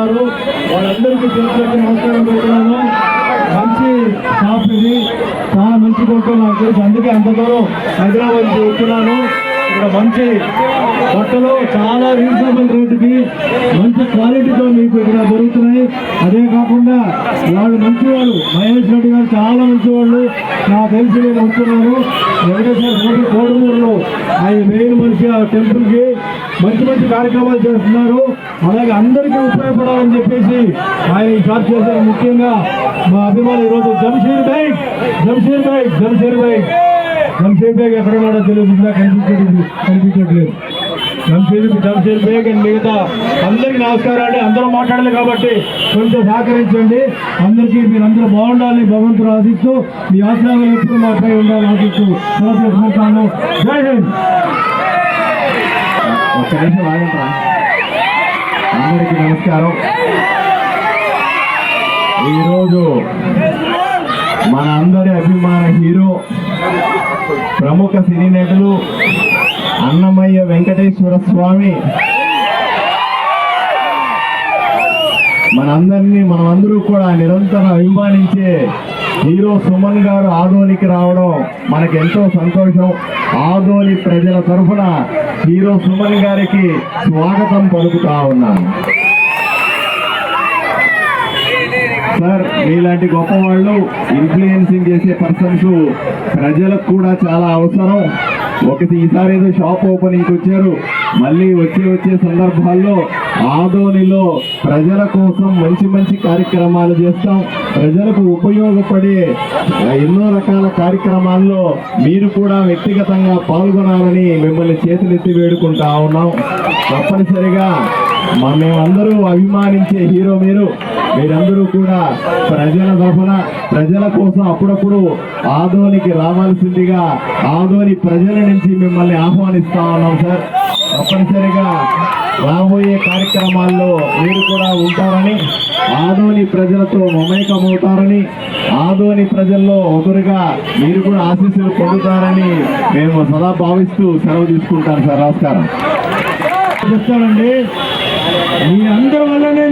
ఉన్నారు. వాళ్ళందరికీ చేతులకి నమస్కారం పెడుతున్నాను. మంచి షాప్ ఇది, చాలా మంచి కొట్టు నాకు తెలుసు, అందుకే అంత దూరం హైదరాబాద్ వెళ్తున్నాను. ఇక్కడ మంచి బట్టలు చాలా రీజనబుల్ రేటుకి మంచి క్వాలిటీతో మీకు ఇక్కడ దొరుకుతున్నాయి. అదే కాకుండా వాళ్ళు మంచివాళ్ళు, మహేష్ రెడ్డి గారు చాలా మంచివాళ్ళు, నాకు తెలిసి నేను ఉంటున్నాను. వెంకటేశ్వర స్వామి కోడుమూరులో ఆయన మెయిన్ మనిషి, ఆ టెంపుల్కి మంచి మంచి కార్యక్రమాలు చేస్తున్నారు. అలాగే అందరికీ ఉపయోగపడాలని చెప్పేసి ఆయన ఈ షాప్ చేశారు. ముఖ్యంగా మా అభిమానులు ఈరోజు జంషీర్ బైక్ ఎక్కడ ఉన్నాడో తెలియదు, కనిపించట్లేదు. జంషీర్ బేగ్ అండ్ మిగతా అందరికీ నమస్కారం అండి. అందరూ మాట్లాడాలి కాబట్టి కొంచెం సహకరించండి. అందరికీ మీరందరూ బాగుండాలని భగవంతుడు ఆశిస్తూ, మీ ఆశీర్వాదాలు ఎప్పుడు మాపై ఉండాలని ఆశిస్తూ సెలవు చేసుకుంటాను. జై హింద్. ఒక్క నిమిషం ఆగండి. అందరికీ నమస్కారం. ఈరోజు మన అందరి అభిమాన హీరో, ప్రముఖ సినీ నటులు అన్నమయ్య వెంకటేశ్వర స్వామి మనమందరూ కూడా నిరంతరం అభిమానించే హీరో సుమన్ గారు ఆదోనికి రావడం మనకు ఎంతో సంతోషం. ఆదోని ప్రజల తరఫున హీరో సుమన్ గారికి స్వాగతం పలుకుతా ఉన్నాను. సార్, మీలాంటి గొప్ప వాళ్ళు, ఇన్ఫ్లుయెన్సింగ్ చేసే పర్సన్స్ ప్రజలకు కూడా చాలా అవసరం. ఈసారి ఏదో షాప్ ఓపెనింగ్ వచ్చారు, మళ్ళీ వచ్చే సందర్భాల్లో ఆదోనిలో ప్రజల కోసం మంచి మంచి కార్యక్రమాలు చేస్తాం. ప్రజలకు ఉపయోగపడే ఎన్నో రకాల కార్యక్రమాల్లో మీరు కూడా వ్యక్తిగతంగా పాల్గొనాలని మిమ్మల్ని చేతులెత్తి వేడుకుంటా ఉన్నాం. తప్పనిసరిగా మేమందరూ అభిమానించే హీరో మీరందరూ కూడా ప్రజల తరఫున, ప్రజల కోసం అప్పుడప్పుడు ఆదోనికి రావాల్సిందిగా ఆదోని ప్రజల నుంచి మిమ్మల్ని ఆహ్వానిస్తా ఉన్నాం సార్. తప్పనిసరిగా రాబోయే కార్యక్రమాల్లో మీరు కూడా ఉంటారని, ఆదోని ప్రజలతో మమేకమవుతారని, ఆదోని ప్రజల్లో ఒకరుగా మీరు కూడా ఆశీస్సులు పొందుతారని మేము సదా భావిస్తూ సెలవు తీసుకుంటాను సార్. నమస్కారం. చెప్తానండి, మీ అందరి వల్లనే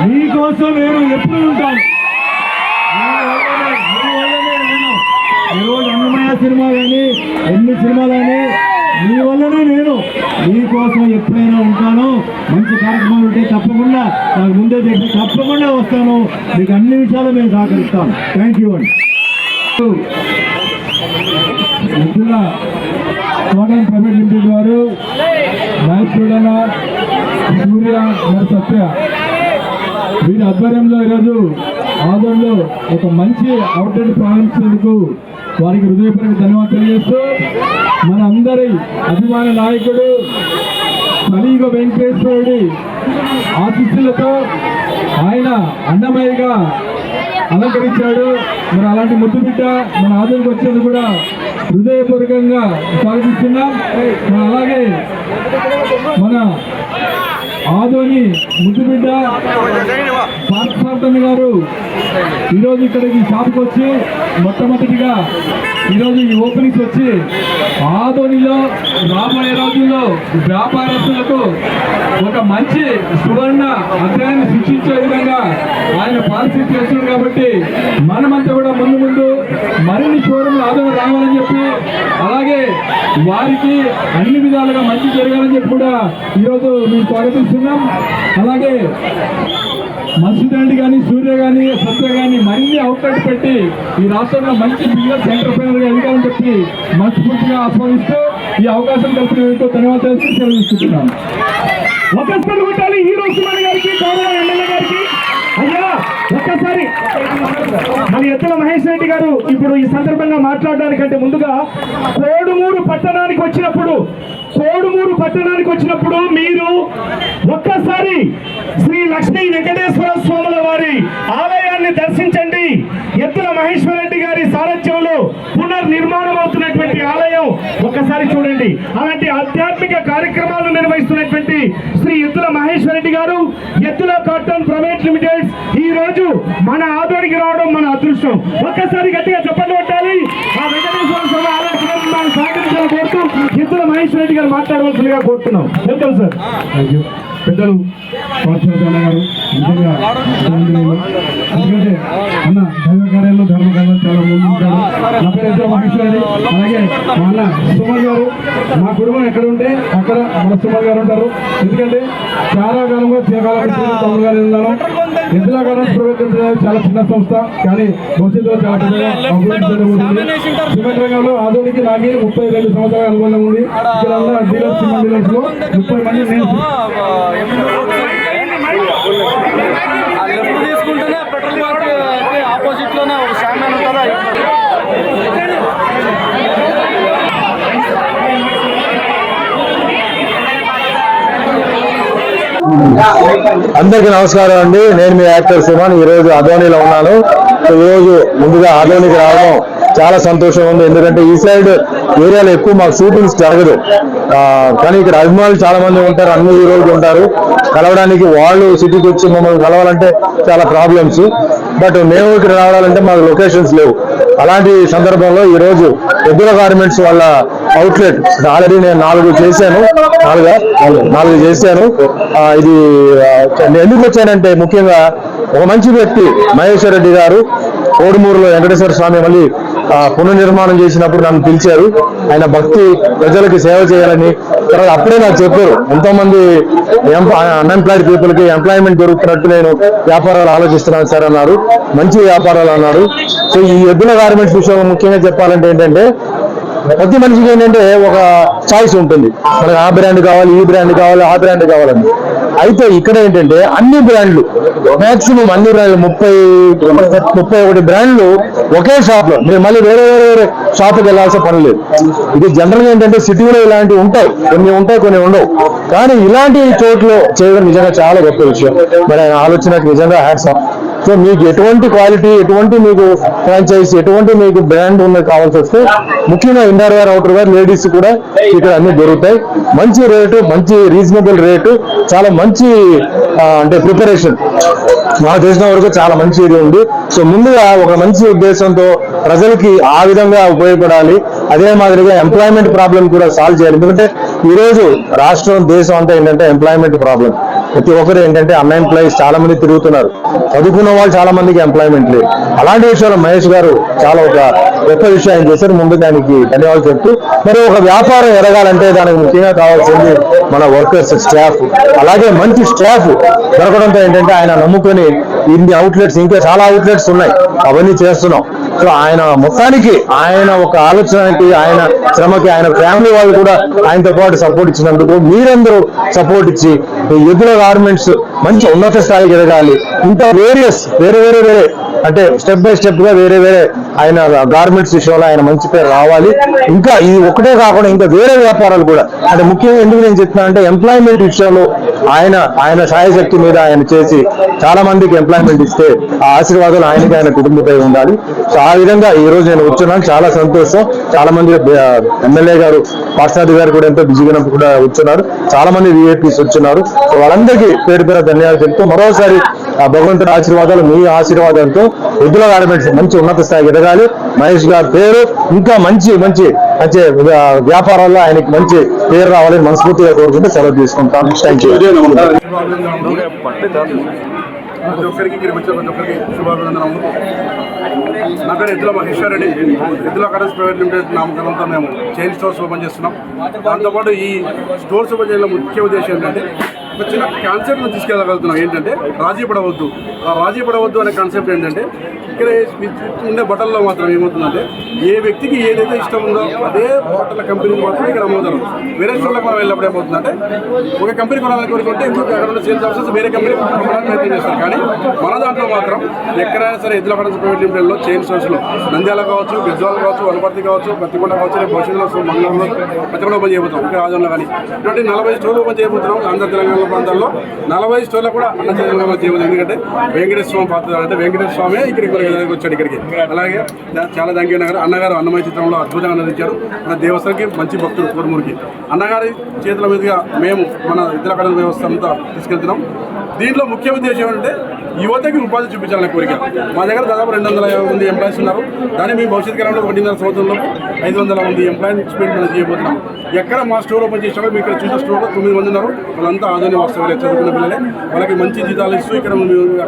మీకోసం నేను ఎప్పుడు ఉంటాను. ఈరోజు అన్నమయ్య సినిమా కానీ ఎన్ని సినిమాలని మీ వల్లనే నేను మీకోసం ఎప్పుడైనా ఉంటాను. మంచి కార్యక్రమాలు ఉంటే తప్పకుండా నాకు ముందే చెప్పి తప్పకుండా వస్తాను. మీకు అన్ని విషయాలు మేము సహకరిస్తాను. థ్యాంక్ యూ అండి. కోటం ప్రైవేట్ లిమిటెడ్ వారు, నాయకుడన సూర్య మరియు సత్య వీరి ఆధ్వర్యంలో ఈరోజు ఆదోళనలో ఒక మంచి అవుట్లెట్ ప్రారంభించేందుకు వారికి హృదయపూర్వక ధన్యవాదాలు తెలియజేస్తూ, మన అందరి అభిమాన నాయకుడు కలియుగ వెంకటేశ్వరుడి ఆశీస్సులతో ఆయన అన్నమయ్యగా అలంకరించాడు. మరి అలాంటి ముద్దు బిడ్డ మన ఆదోళనకు వచ్చేది కూడా హృదయపూర్వకంగా స్వాగతిస్తున్నాం. అలాగే మన ఆదోని ముద్దుబిడ్డ పార్థసారథి గారు ఈరోజు ఇక్కడికి షాప్కి వచ్చి మొట్టమొదటిగా ఈరోజు ఈ ఓపెనింగ్స్ వచ్చి ఆదోనిలో రాబోయే రోజుల్లో వ్యాపారస్తులకు ఒక మంచి సువర్ణ అధ్యాయాన్ని సృష్టించే విధంగా ఆయన పాలసీ చేస్తున్నారు. కాబట్టి మనమంతా కూడా ముందు మరిన్ని షోరూమ్లు ఆదోని రావాలని చెప్పి, అలాగే వారికి అన్ని విధాలుగా మంచి జరగాలని చెప్పి కూడా ఈరోజు మేము స్వాగతిస్తున్నాం. అలాగే మత్స్యదండి కానీ, సూర్య కానీ, సత్య కానీ మరిన్ని అవుట్లెట్ పెట్టి ఈ రాష్ట్రంలో మంచి బిజినెస్ ఎంటర్ప్రైనర్ గా ఎదగాలని చెప్పి మనస్ఫూర్తిగా ఆస్వాదిస్తూ ఈ అవకాశం కల్పించడంతో ధన్యవాదాలు సెలవుస్తున్నాం. ఒకసారి కొట్టాలి హీరో సుమన్ గారికి, గౌరవ ఎమ్మెల్యే గారికి. అయ్యా ఒక్కసారి మన ఎత్తుల మహేష్ రెడ్డి గారు ఇప్పుడు ఈ సందర్భంగా మాట్లాడడానికంటే ముందుగా కోడుమూరు పట్టణానికి వచ్చినప్పుడు మీరు ఒక్కసారి శ్రీ లక్ష్మీ వెంకటేశ్వర స్వాముల వారి ఆలయాన్ని దర్శించండి. ఎత్తుల మహేశ్వర రెడ్డి గారి సారథ్యంలో పునర్నిర్మాణం అవుతున్నటువంటి ఆలయం ఒక్కసారి చూడండి. అలాంటి ఆధ్యాత్మిక కార్యక్రమాలు నిర్వహిస్తున్నటువంటి శ్రీ ఎత్తుల మహేశ్వర రెడ్డి గారు, ఎత్తుల కాటన్ ప్రైవేట్ లిమిటెడ్ ఈ రోజు మన ఆదోనికి రావడం మన అదృష్టం. ఒక్కసారి గట్టిగా చెప్పండి కొట్టాలి. ఆ వెంకటేశ్వర స్వామి ఆలయాన్ని సహకరించాలని కోరుతూ ఎత్తుల మహేశ్వర రెడ్డి గారు మాట్లాడవలసిందిగా కోరుతున్నాం. Welcome sir. పెద్దలు పార్శ్వనాథ్ అన్న గారు నిజంగా ఎందుకంటే అన్న దైవ కార్యాలు ధర్మ కార్యాలు చాలా ముందు ఉంటాడు. నా పేరు ఎదురు మహేశ్వరి. అలాగే మా అన్న సుమన్ గారు, మా కుటుంబం ఎక్కడ ఉంటే అక్కడ మన సుమన్ గారు ఉంటారు. ఎందుకంటే చాలా కాలంగా తమ్ముడు గారు ఉన్నాను. ఎద్దుల కాలం చాలా చిన్న సంస్థ, కానీ భవిష్యత్తులో చాలా పెద్దగా అభివృద్ధి జరగబోతుంది. సిమెంట్ రంగంలో ఆధునిక నాకి 32 సంవత్సరాల అనుబంధం ఉంది. ఇక్కడ ఉన్న డీలర్స్ సిమెంట్ డీలర్స్ లో 30 మంది నేను తీసుకుంటేనే పెట్రోల్ బంక్ ఆపోజిట్ లోనే ఒక శామ్యాన్ ఉంటారా. అందరికీ నమస్కారం అండి. నేను మీ యాక్టర్ సుమన్. ఈరోజు అదోనిలో ఉన్నాను. ఈరోజు ముందుగా అదోనికి రావడం చాలా సంతోషం ఉంది. ఎందుకంటే ఈ సైడ్ ఏరియాలో ఎక్కువ మాకు షూటింగ్స్ జరగదు, కానీ ఇక్కడ అభిమానులు చాలా మంది ఉంటారు, అన్ని హీరోలు ఉంటారు. కలవడానికి వాళ్ళు సిటీకి వచ్చి మమ్మల్ని కలవాలంటే చాలా ప్రాబ్లమ్స్. బట్ మేము ఇక్కడ రావాలంటే మాకు లొకేషన్స్ లేవు. అలాంటి సందర్భంలో ఈ రోజు ఎద్దుల గార్మెంట్స్ వాళ్ళ అవుట్లెట్ ఆల్రెడీ నేను 4 చేశాను. ఇది ఎందుకు వచ్చానంటే ముఖ్యంగా ఒక మంచి వ్యక్తి మహేశ్వర్ రెడ్డి గారు కోడుమూరులో వెంకటేశ్వర స్వామి మళ్ళీ పునర్నిర్మాణం చేసినప్పుడు నన్ను పిలిచారు. ఆయన భక్తి ప్రజలకి సేవ చేయాలని. తర్వాత అప్పుడే నాకు చెప్పారు, ఎంతో మంది అన్ఎంప్లాయిడ్ పీపుల్ కి ఎంప్లాయ్మెంట్ దొరుకుతున్నట్టు నేను వ్యాపారాలు ఆలోచిస్తున్నాను సార్ అన్నారు. మంచి వ్యాపారాలు అన్నారు. సో ఈ ఎద్దుల గార్మెంట్స్ విషయం ముఖ్యంగా చెప్పాలంటే ఏంటంటే ప్రతి మనిషికి ఏంటంటే ఒక చాయిస్ ఉంటుంది. మనకు ఆ బ్రాండ్ కావాలి, ఈ బ్రాండ్ కావాలి, ఆ బ్రాండ్ కావాలని. అయితే ఇక్కడ ఏంటంటే అన్ని బ్రాండ్లు మాక్సిమం అన్ని బ్రాండ్లు 31 బ్రాండ్లు ఒకే షాప్ లో, మీరు మళ్ళీ వేరే షాప్కి వెళ్ళాల్సిన పని లేదు. ఇది జనరల్ గా ఏంటంటే సిటీలో ఇలాంటివి ఉంటాయి, కొన్ని ఉండవు. కానీ ఇలాంటి చోట్ల చేయడం నిజంగా చాలా గొప్ప విషయం. మరి ఆయన ఆలోచనకు నిజంగా హ్యాట్స్ ఆఫ్. సో మీకు ఎటువంటి క్వాలిటీ, ఎటువంటి మీకు ఫ్రాంచైజ్, ఎటువంటి మీకు బ్రాండ్ ఉన్నది కావాల్సి వస్తే ముఖ్యంగా inner wear, outer wear, ladies కూడా ఇక్కడ అన్ని దొరుకుతాయి. మంచి రేటు, మంచి రీజనబుల్ రేటు, చాలా మంచి అంటే ప్రిపరేషన్ నాకు తెలిసిన వరకు చాలా మంచి ఇది ఉంది. సో ముందుగా ఒక మంచి ఉద్దేశంతో ప్రజలకి ఆ విధంగా ఉపయోగపడాలి. అదే మాదిరిగా ఎంప్లాయ్మెంట్ ప్రాబ్లం కూడా సాల్వ్ చేయాలి. ఎందుకంటే ఈరోజు రాష్ట్రం, దేశం అంతా ఏంటంటే ఎంప్లాయ్మెంట్ ప్రాబ్లం. ప్రతి ఒక్కరు ఏంటంటే అన్ఎంప్లాయీస్ చాలా మంది తిరుగుతున్నారు. చదువుకున్న వాళ్ళు చాలా మందికి ఎంప్లాయ్మెంట్ లేదు. అలాంటి విషయాల్లో మహేష్ గారు చాలా ఒక గొప్ప విషయం చేశారు. ముందుకు ఆయనకి ధన్యవాదాలు చెప్తూ, మరి ఒక వ్యాపారం ఎదగాలంటే దానికి ముఖ్యంగా కావాల్సింది మన వర్కర్స్, స్టాఫ్. అలాగే మంచి స్టాఫ్ దొరకడంతో ఏంటంటే ఆయన నమ్ముకొని ఇన్ని అవుట్లెట్స్, ఇంకా చాలా అవుట్లెట్స్ ఉన్నాయి, అవన్నీ చేస్తున్నాం. సో ఆయన మొత్తానికి ఆయన ఒక ఆలోచనకి, ఆయన శ్రమకి, ఆయన ఫ్యామిలీ వాళ్ళు కూడా ఆయనతో పాటు సపోర్ట్ ఇచ్చినందుకు మీరందరూ సపోర్ట్ ఇచ్చి ఎద్దుల గార్మెంట్స్ మంచి ఉన్నత స్థాయికి ఎదగాలి. ఇంకా వేరే అంటే స్టెప్ బై స్టెప్ గా వేరే ఆయన గార్మెంట్స్ విషయంలో ఆయన మంచి పేరు రావాలి. ఇంకా ఇది ఒకటే కాకుండా ఇంకా వేరే వ్యాపారాలు కూడా, అంటే ముఖ్యంగా ఎందుకు నేను చెప్తున్నానంటే ఎంప్లాయ్మెంట్ విషయంలో ఆయన సాయశక్తి మీద ఆయన చేసి చాలా మందికి ఎంప్లాయ్మెంట్ ఇస్తే ఆ ఆశీర్వాదాలు ఆయనకి, ఆయన కుటుంబంపై ఉండాలి. సో ఆ విధంగా ఈ రోజు నేను వచ్చున్నాను, చాలా సంతోషం. చాలా మంది ఎమ్మెల్యే గారు, పార్సాది గారు కూడా ఎంతో బిజీగా కూడా వచ్చున్నారు. చాలా మంది విఐపీస్ వచ్చున్నారు. సో వాళ్ళందరికీ పేరు ధన్యవాదాలు చెప్తూ మరోసారి భగవంతుడి ఆశీర్వాదాలు, మీ ఆశీర్వాదాలతో ఎద్దుల గార్మెంట్స్ మంచి ఉన్నత స్థాయికి ఎదగాలి. మహేష్ గారి పేరు ఇంకా మంచి వ్యాపారాల్లో ఆయనకి మంచి పేరు రావాలని మనస్ఫూర్తిగా కోరుకుంటూ సెలవు తీసుకుంటాను. Thank you. ప్రతి ఒక్కరికి ఇక్కడ వచ్చిన ప్రతి ఒక్కరికి శుభాభినందనలు. నా పేరు ఎద్దుల మహేశ్వర్ రెడ్డి. ఎద్దుల కరెన్స్ ప్రైవేట్ లిమిటెడ్ నామకరణంతో మేము చైన్ స్టోర్స్ ఓపెన్ చేస్తున్నాం. దాంతోపాటు ఈ స్టోర్స్ ఓపెన్ చేయడం ముఖ్య ఉద్దేశం ఏంటంటే ఒక చిన్న కాన్సెప్ట్ను తీసుకెళ్ళగలుగుతున్నాం. ఏంటంటే రాజీ పడవద్దు. ఆ రాజీ పడవద్దు అనే కాన్సెప్ట్ ఏంటంటే ఇక్కడ ఉండే బట్టల్లో మాత్రం ఏమవుతుందంటే ఏ వ్యక్తికి ఏదైతే ఇష్టం ఉందో అదే బట్టల కంపెనీకి మాత్రమే ఇక్కడ అమ్ముతారు. వేరే చోట్లకు మనం వెళ్ళినప్పుడు ఏమవుతుందంటే ఒక కంపెనీ కొనాలని కోరుకుంటే ఇంకొక అక్కడ ఉన్న సేల్స్ ఆఫీసర్స్ వేరే కంపెనీ కొనడానికి ప్రయత్నం చేస్తారు. కానీ మన దాంట్లో మాత్రం ఎక్కడైనా సరే ఎద్దుల కరెన్స్ ప్రైవేట్ లిమిటెడ్లో చైన్ స్టోర్స్లో నంద్యాల కావచ్చు, బిజ్వాల్ కావచ్చు, వనపర్తి కావచ్చు, పత్తికొండ కావచ్చు, రేపు భవిష్యత్తులో మంగళూరులో పత్తికొండ ఓపెన్ చేయబోతాం. ఇక్కడ రాజంలో కానీ ఇటువంటి 40 స్టోర్లు ఓపెన్ చేయబోతున్నాం. ఆంధ్ర తెలంగాణ ప్రాంతాల్లో 40 స్టోర్లు కూడా అన్న తెలంగాణ చేయబోతుంది. ఎందుకంటే వెంకటేశ్వర స్వామి పాత్ర అంటే వెంకటేశ్వర స్వామి ఇక్కడికి వచ్చాడు ఇక్కడికి. అలాగే చాలా థ్యాంక్ యూ అన్నగారు అన్నమయ్య చిత్రంలో అద్భుతంగా అందించారు. మన దేవస్థానికి మంచి భక్తుడు కోరుమూరికి. అన్నగారి చేతుల మీదుగా మేము మన ఎద్దుల కరెన్స్ వ్యవస్థ అంతా తీసుకెళ్తున్నాం. దీంట్లో ముఖ్య ఉద్దేశం ఏంటంటే యువతకి ఉపాధి చూపించాలనే కోరిక. మా దగ్గర దాదాపు 250 మంది ఎంప్లాయీస్ ఉన్నారు. దాన్ని మేము భవిష్యత్ కాలంలో 1.5 సంవత్సరంలో 500 మంది ఎంప్లాయ్మెంట్ మనం చేయబోతున్నాం. ఎక్కడ మా స్టోర్ ఓపెన్ చేసినా మీరు ఇక్కడ చూసిన స్టోర్లో 9 మంది ఉన్నారు. వాళ్ళంతా ఆధునిక వస్తువులే, చదువుకున్న పిల్లలే. వాళ్ళకి మంచి జీతాలు ఇస్తూ ఇక్కడ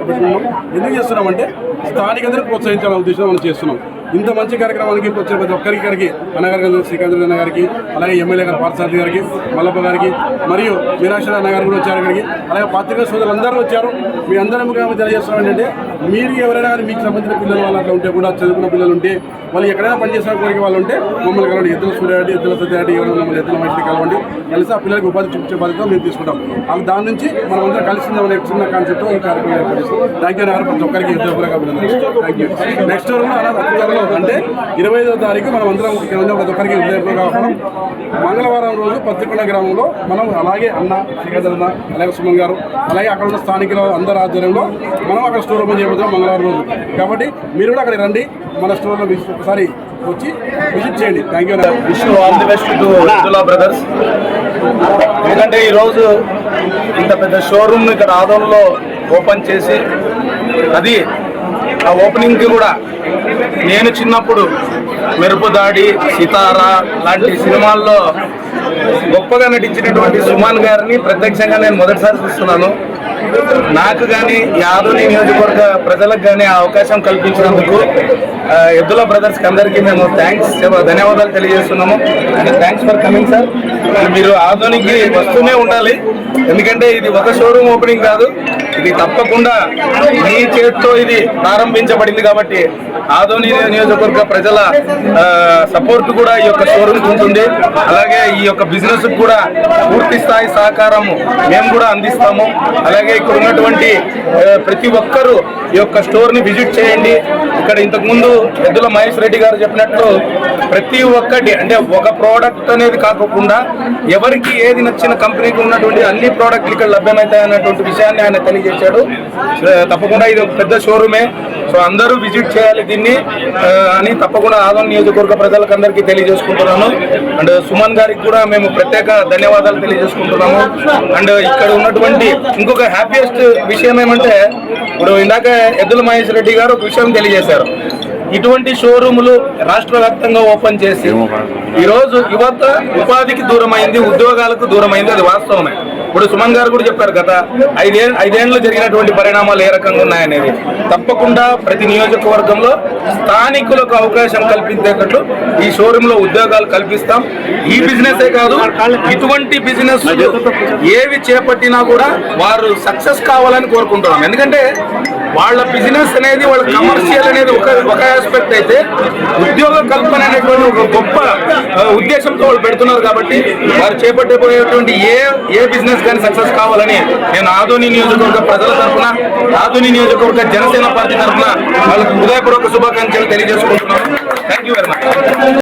పెట్టుకున్నాం. ఎందుకు చేస్తున్నామంటే స్థానికందరూ ప్రోత్సహించాలనే ఉద్దేశం మనం చేస్తున్నాం. ఇంత మంచి కార్యక్రమానికి వచ్చిన ప్రతి ఒక్కరికి ఇక్కడికి అన్నగారు శ్రీకాంత్ అన్న గారికి, అలాగే ఎమ్మెల్యే గారు పార్థసారథి గారికి, మల్లప్ప గారికి, మరియు మీనాక్షి అన్న గారు కూడా వచ్చారు ఇక్కడికి. అలాగే పత్రికా సోదరులు అందరూ వచ్చారు. మీ అందరూ ముఖ్యంగా తెలియజేస్తున్నాం ఏంటంటే మీరు ఎవరైనా కానీ మీకు సంబంధించిన పిల్లలు వాళ్ళు అట్లా ఉంటే కూడా చదువుకున్న పిల్లలు ఉంటే వాళ్ళు ఎక్కడైనా పనిచేసిన కోరిక వాళ్ళు ఉంటే మమ్మల్ని కలవండి. ఎద్దుల సూర్యారెడ్డి, ఎద్దుల సత్యారెడ్డి, ఎవరైనా మమ్మల్ని ఎద్దుల మనిషిని కలవండి. కలిసి ఆ పిల్లలకు ఉపాధి చూపించే బాధ్యత మేము తీసుకుంటాం. అలా దాని నుంచి మనం అందరం కలిసిందామనే చిన్న కాన్సెప్ట్ ఈ కార్యక్రమం ఏర్పాటు చేస్తాం. థ్యాంక్ యూ అన్నారు. ప్రతి ఒక్కరికి ఉద్యోగులుగా థ్యాంక్ యూ. నెక్స్ట్ త్వరలో అంటే 25వ తారీఖు మనం అందరం ప్రతి ఒక్కరికి ఉదయపూర్వక ఆహ్వానం. మంగళవారం రోజు పత్తికొండ గ్రామంలో మనం అలాగే అన్న శ్రీకాంత్ అన్న, అలాగే సుమన్ గారు, అలాగే అక్కడ ఉన్న స్థానికులు అందరి ఆధ్వర్యంలో మనం అక్కడ స్టోర్ ఓపెన్ చేయబోతున్నాం మంగళవారం రోజు. కాబట్టి మీరు కూడా అక్కడికి రండి, మన స్టోర్లో ఒకసారి వచ్చి విజిట్ చేయండి. Thank you. Wish all the best to ఎద్దుల బ్రదర్స్. ఎందుకంటే ఈరోజు ఇంత పెద్ద షోరూమ్ ఇక్కడ ఆదోన్లో ఓపెన్ చేసి అది ఆ ఓపెనింగ్కి కూడా నేను చిన్నప్పుడు మెరుపు దాడి, సితారా లాంటి సినిమాల్లో గొప్పగా నటించినటువంటి సుమన్ గారిని ప్రత్యక్షంగా నేను మొదటిసారి చూస్తున్నాను. నాకు కానీ ఈ ఆదోని నియోజకవర్గ ప్రజలకు కానీ ఆ అవకాశం కల్పించినందుకు ఎద్దుల బ్రదర్స్కి అందరికీ మేము ధన్యవాదాలు తెలియజేస్తున్నాము. And thanks for coming sir. మీరు ఆదోనికి వస్తూనే ఉండాలి, ఎందుకంటే ఇది ఒక షోరూమ్ ఓపెనింగ్ కాదు, ఇది తప్పకుండా మీ చేతితో ఇది ప్రారంభించబడింది. కాబట్టి ఆదోని నియోజకవర్గ ప్రజల సపోర్ట్ కూడా ఈ యొక్క షోరూమ్కి ఉంటుంది. అలాగే ఈ యొక్క బిజినెస్ కూడా పూర్తి స్థాయి సహకారము మేము కూడా అందిస్తాము. అలాగే ఇక్కడ ఉన్నటువంటి ప్రతి ఒక్కరూ ఈ యొక్క స్టోర్ని విజిట్ చేయండి. ఇక్కడ ఇంతకుముందు ఎద్దుల మహేష్ రెడ్డి గారు చెప్పినట్లు ప్రతి ఒక్కటి అంటే ఒక ప్రోడక్ట్ అనేది కాకుండా ఎవరికి ఏది నచ్చిన కంపెనీకి ఉన్నటువంటి అన్ని ప్రోడక్ట్లు ఇక్కడ లభ్యమవుతాయి అన్నటువంటి విషయాన్ని ఆయన తెలియజేశాడు. తప్పకుండా ఇది ఒక పెద్ద షోరూమే, సో అందరూ విజిట్ చేయాలి దీన్ని అని తప్పకుండా ఆదోని నియోజకవర్గ ప్రజలకు అందరికీ తెలియజేసుకుంటున్నాను. అండ్ సుమన్ గారికి కూడా మేము ప్రత్యేక ధన్యవాదాలు తెలియజేసుకుంటున్నాము. అండ్ ఇక్కడ ఉన్నటువంటి ఇంకొక హ్యాపీయెస్ట్ విషయం ఏమంటే ఇప్పుడు ఇందాక ఎద్దుల మహేష్ రెడ్డి గారు ఒక విషయం తెలియజేశారు. ఇటువంటి షోరూములు రాష్ట్ర వ్యాప్తంగా ఓపెన్ చేసి ఈరోజు యువత ఉపాధికి దూరమైంది, ఉద్యోగాలకు దూరమైంది, అది వాస్తవమే. ఇప్పుడు సుమన్ గారు కూడా చెప్పారు గత 5 ఏళ్ళు జరిగినటువంటి పరిణామాలు ఏ రకంగా ఉన్నాయనేది. తప్పకుండా ప్రతి నియోజకవర్గంలో స్థానికులకు అవకాశం కల్పించేటట్లు ఈ షోరూంలో ఉద్యోగాలు కల్పిస్తాం. ఈ బిజినెసే కాదు, ఇటువంటి బిజినెస్ ఏవి చేపట్టినా కూడా వారు సక్సెస్ కావాలని కోరుకుంటున్నాం. ఎందుకంటే వాళ్ళ బిజినెస్ అనేది వాళ్ళ కమర్షియల్ అనేది ఒక ఆస్పెక్ట్ అయితే ఉద్యోగ కల్పన అనేటువంటి ఒక గొప్ప ఉద్దేశంతో వాళ్ళు పెడుతున్నారు. కాబట్టి వారు చేపట్టబోయేటువంటి ఏ బిజినెస్ కానీ సక్సెస్ కావాలని నేను ఆదోని నియోజకవర్గ ప్రజల తరఫున, ఆదోని నియోజకవర్గ జనసేన పార్టీ తరఫున వాళ్ళకు హృదయపూర్వక శుభాకాంక్షలు తెలియజేసుకుంటున్నాను. Thank you very much.